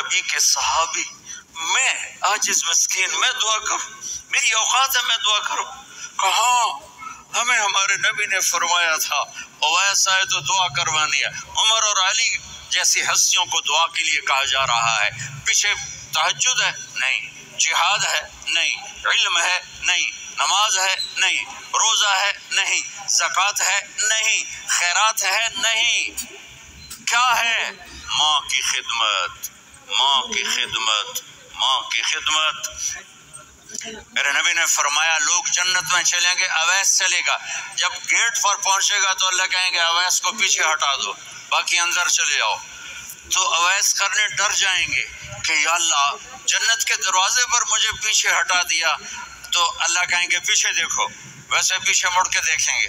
نبی کے صحابی، میں عاجز مسکین، میں دعا کروں؟ میری اوقات ہے میں دعا کروں؟ کہاں، ہمیں ہمارے نبی نے فرمایا تھا اویس آئے تو دعا کروانی ہے۔ عمر اور علی جیسی ہستیوں کو دعا کے لیے کہا جا رہا ہے، پیچھے تہجد ہے نہیں، جہاد ہے نہیں، علم ہے نہیں، نماز ہے نہیں، روزہ ہے نہیں، زکوٰۃ ہے نہیں، خیرات ہے نہیں، کیا ہے؟ ماں کی خدمت، ماں کی خدمت، ماں کی خدمت۔ میرے نبی نے فرمایا لوگ جنت میں چلیں گے، اویس چلے گا، جب گیٹ پر پہنچے گا تو اللہ کہیں گے اویس کو پیچھے ہٹا دو، باقی اندر چلے جاؤ۔ تو اویس کرنے ڈر جائیں گے کہ یا اللہ جنت کے دروازے پر مجھے پیچھے ہٹا دیا، تو اللہ کہیں گے پیچھے دیکھو، ویسے پیچھے مڑ کے دیکھیں گے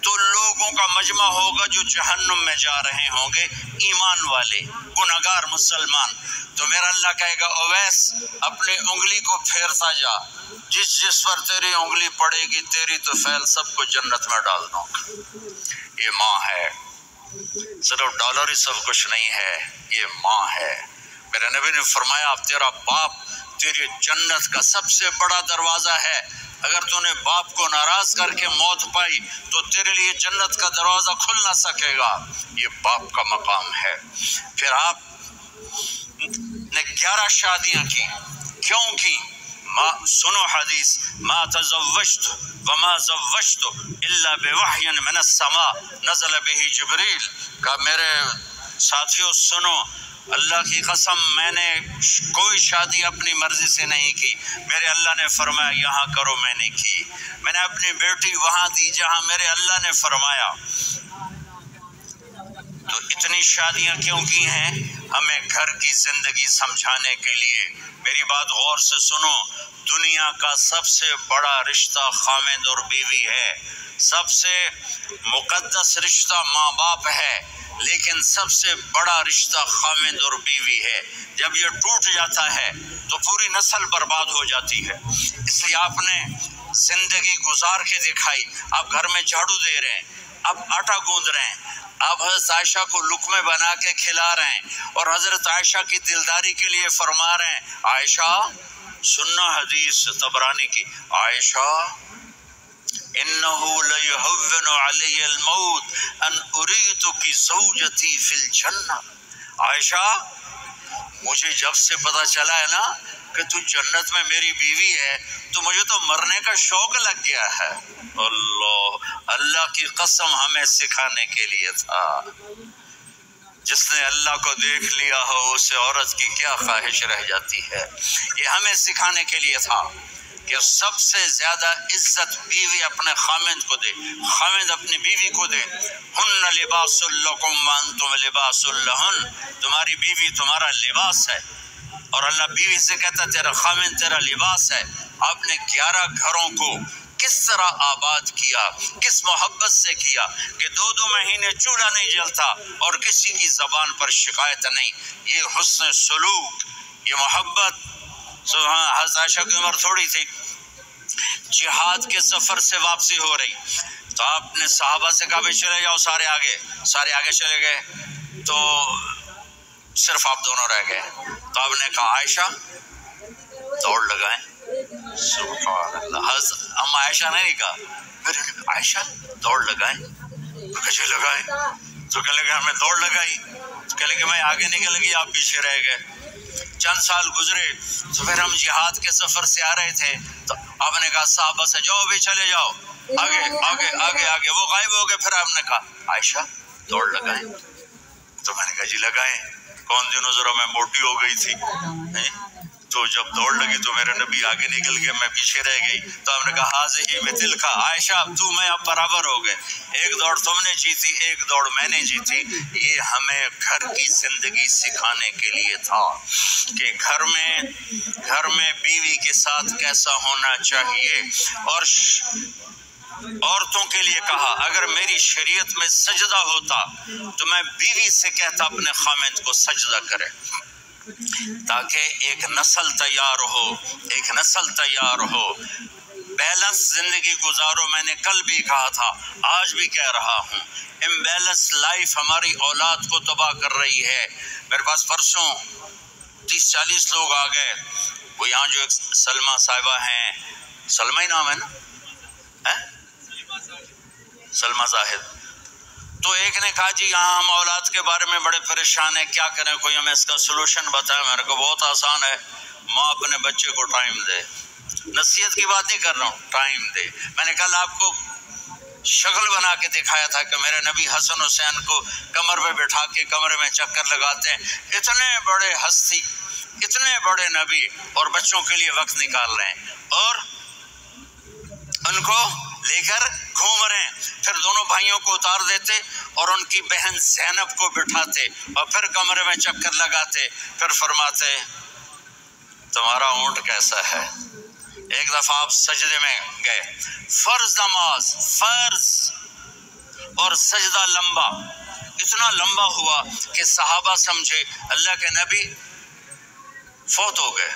تو لوگوں کا مجمع ہوگا جو جہنم میں جا رہے ہوں گے، ایمان والے گنہگار مسلمان۔ تو میرا اللہ کہے گا اویس اپنی انگلی کو پھیرتا جا، جس جس پر تیری انگلی پڑے گی تیری تو فیل سب کو جنت میں ڈال دوں گا۔ یہ ماں ہے، صرف ڈالر ہی سب کچھ نہیں ہے، یہ ماں ہے۔ میرے نبی نے فرمایا اب تیرا باپ تیری جنت کا سب سے بڑا دروازہ ہے، اگر تو نے باپ کو ناراض کر کے موت پائی تو تیرے لیے جنت کا دروازہ کھل نہ سکے گا، یہ باپ کا مقام ہے۔ پھر آپ نے 11 شادیاں کی، کیوں کی؟ سنو حدیث، ما تزوجت وما زوجت الا بوحی من السماء نزل به جبریل، کہا میرے ساتھیوں سنو، اللہ کی قسم میں نے کوئی شادی اپنی مرضی سے نہیں کی، میرے اللہ نے فرمایا یہاں کرو، میں نے کی۔ میں نے اپنی بیٹی وہاں دی جہاں میرے اللہ نے فرمایا۔ تو اتنی شادیاں کیوں کی ہیں؟ ہمیں گھر کی زندگی سمجھانے کے لیے۔ میری بات غور سے سنو، دنیا کا سب سے بڑا رشتہ خاوند اور بیوی ہے، سب سے مقدس رشتہ ماں باپ ہے، لیکن سب سے بڑا رشتہ خاوند اور بیوی ہے۔ جب یہ ٹوٹ جاتا ہے تو پوری نسل برباد ہو جاتی ہے۔ اس لیے آپ نے زندگی گزار کے دکھائی، آپ گھر میں جھاڑو دے رہے ہیں، آپ آٹا گوندھ رہے ہیں، آپ حضرت عائشہ کو لقمے بنا کے کھلا رہے ہیں، اور حضرت عائشہ کی دلداری کے لیے فرما رہے ہیں عائشہ سننا حدیث طبرانی کی، عائشہ انہو لیہون علی الموت ان اریتک زوجتی فی الجنہ، عائشہ مجھے جب سے پتا چلا ہے نا کہ تو جنت میں میری بیوی ہے تو مجھے تو مرنے کا شوق لگ گیا ہے۔ اللہ کی قسم ہمیں سکھانے کے لیے تھا، جس نے اللہ کو دیکھ لیا ہو اسے عورت کی کیا خواہش رہ جاتی ہے۔ یہ ہمیں سکھانے کے لیے تھا کہ سب سے زیادہ عزت بیوی اپنے خاوند کو دے، خاوند اپنی بیوی کو دے۔ ہن لباس لکم وانتم لباس لہن، تمہاری بیوی تمہارا لباس ہے، اور اللہ بیوی سے کہتا تیرا خاوند تیرا لباس ہے۔ آپ نے 11 گھروں کو کس طرح آباد کیا، کس محبت سے کیا کہ 2 مہینے چولہا نہیں جلتا اور کسی کی زبان پر شکایت نہیں۔ یہ حسن سلوک، یہ محبت۔ سبحان، حضرت عائشہ کی عمر تھوڑی تھی، جہاد کے سفر سے واپسی ہو رہی، تو آپ نے صحابہ سے کہا بھی چلے جاؤ سارے آگے چلے گئے، تو صرف آپ دونوں رہ گئے۔ تو آپ نے کہا عائشہ دوڑ لگائیں، سبحان اللہ۔ حضرت اما عائشہ نے نہیں کہا، میرے نے عائشہ دوڑ لگائیں، تو کیسے لگائیں؟ تو کہنے لگے ہمیں دوڑ لگائی، تو کہنے لگے میں آگے نکل گئی آپ پیچھے رہ گئے۔ چند سال گزرے تو پھر ہم جہاد کے سفر سے آ رہے تھے، تو آپ نے کہا صحابہ سے جاؤ بھی چلے جاؤ آگے آگے آگے آگے، وہ غائب ہو گئے۔ پھر آپ نے کہا عائشہ دوڑ لگائیں، تو میں نے کہا جی لگائیں۔ کون دنوں ذرا میں موٹی ہو گئی تھی، تو جب دوڑ لگی تو میرے نبی آگے نکل گئے، میں پیچھے رہ گئی۔ تو ہم نے کہا حاضی مثل کا، عائشہ تو میں اب برابر ہو گئے، ایک دوڑ تم نے جیتی ایک دوڑ میں نے جیتی۔ یہ ہمیں گھر کی زندگی سکھانے کے لیے تھا کہ گھر میں بیوی کے ساتھ کیسا ہونا چاہیے۔ اور عورتوں کے لیے کہا اگر میری شریعت میں سجدہ ہوتا تو میں بیوی سے کہتا اپنے خاوند کو سجدہ کرے، تاکہ ایک نسل تیار ہو، بیلنس زندگی گزارو۔ میں نے کل بھی کہا تھا، آج بھی کہہ رہا ہوں، امبیلنس لائف ہماری اولاد کو تباہ کر رہی ہے۔ میرے پاس پرسوں 30-40 لوگ آ گئے. وہ یہاں جو ایک سلمہ صاحبہ ہیں، سلمہ ہی نام ہے نا، سلمہ زاہد، تو ایک نے کہا جی یہاں ہم اولاد کے بارے میں بڑے پریشان ہیں، کیا کریں، کوئی ہمیں اس کا سلوشن بتائے. میں نے کہا بہت آسان ہے، ماں اپنے بچے کو ٹائم دے. نصیحت کی بات نہیں کر رہا ہوں، ٹائم دے. میں نے کل آپ کو شکل بنا کے دکھایا تھا کہ میرے نبی حسن حسین کو کمر پہ بٹھا کے کمرے میں چکر لگاتے ہیں. اتنے بڑے ہستی، اتنے بڑے نبی، اور بچوں کے لیے وقت نکال رہے ہیں اور ان کو لے کر گھوم رہے ہیں. پھر دونوں بھائیوں کو اتار دیتے اور ان کی بہن زینب کو بٹھاتے اور پھر کمرے میں چکر لگاتے. پھر فرماتے تمہارا اونٹ کیسا ہے. ایک دفعہ آپ سجدے میں گئے، فرض نماز، فرض، اور سجدہ لمبا، اتنا لمبا ہوا کہ صحابہ سمجھے اللہ کے نبی فوت ہو گئے.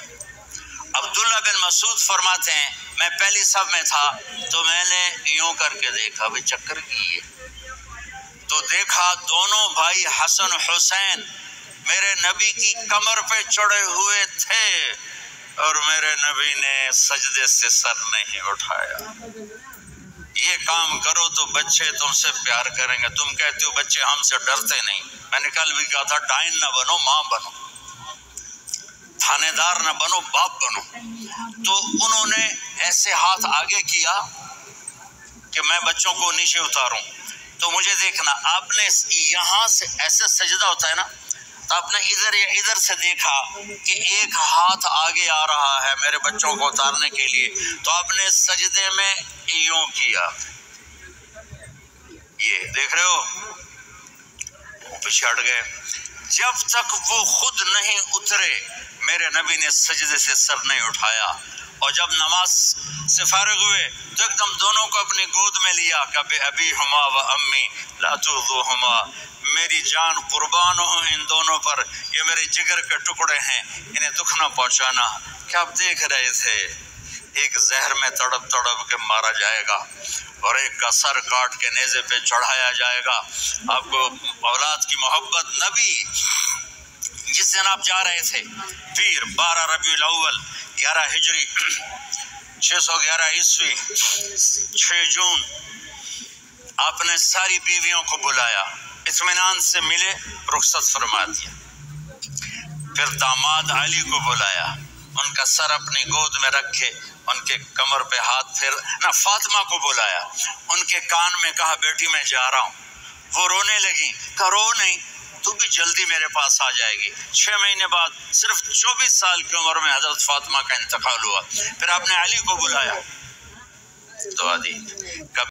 عبداللہ بن مسعود فرماتے ہیں میں پہلی صف میں تھا تو میں نے یوں کر کے دیکھا، وہ چکر کیے تو دیکھا دونوں بھائی حسن حسین میرے نبی کی کمر پہ چڑھے ہوئے تھے اور میرے نبی نے سجدے سے سر نہیں اٹھایا. یہ کام کرو تو بچے تم سے پیار کریں گے. تم کہتے ہو بچے ہم سے ڈرتے نہیں. میں نے کل بھی کہا تھا ڈائن نہ بنو، ماں بنو، تھانے دار نہ بنو، باپ بنو. تو انہوں نے ایسے ہاتھ آگے کیا کہ میں بچوں کو نیچے اتاروں. تو مجھے دیکھنا، آپ نے یہاں سے ایسے سجدہ ہوتا ہے نا، تو آپ نے ادھر یا ادھر سے دیکھا کہ ایک ہاتھ آگے آ رہا ہے میرے بچوں کو اتارنے کے لیے، تو آپ نے سجدے میں یوں کیا. یہ دیکھ رہے ہو، پیچھے ہٹ گئے. جب تک وہ خود نہیں اترے میرے نبی نے سجدے سے سر نہیں اٹھایا. اور جب نماز سے فارغ ہوئے تو ایک دم دونوں کو اپنی گود میں لیا کہ ابی ہما و امی لا تؤذوہما، میری جان قربان ہو ان دونوں پر، یہ میرے جگر کے ٹکڑے ہیں، انہیں دکھ نہ پہنچانا. کیا آپ دیکھ رہے تھے ایک زہر میں تڑپ تڑپ کے مارا جائے گا اور ایک کا سر کاٹ کے نیزے پہ چڑھایا جائے گا. آپ کو اولاد کی محبت. نبی جس دن آپ جا رہے تھے پیر 12 ربیع الاول 11 ہجری 611 عیسوی 6 جون، آپ نے ساری بیویوں کو بلایا، اطمینان سے ملے، رخصت فرما دیا. پھر داماد علی کو بلایا، ان کا سر اپنی گود میں رکھے، ان کے کمر پہ ہاتھ پھیر نہ. فاطمہ کو بلایا، ان کے کان میں کہا بیٹی میں جا رہا ہوں. وہ رونے لگی، کہا رو نہیں، تو بھی جلدی میرے پاس آ جائے گی. 6 مہینے بعد صرف 24 سال کی عمر میں حضرت فاطمہ کا انتقال ہوا. پھر آپ نے علی کو بلایا، دعا دی.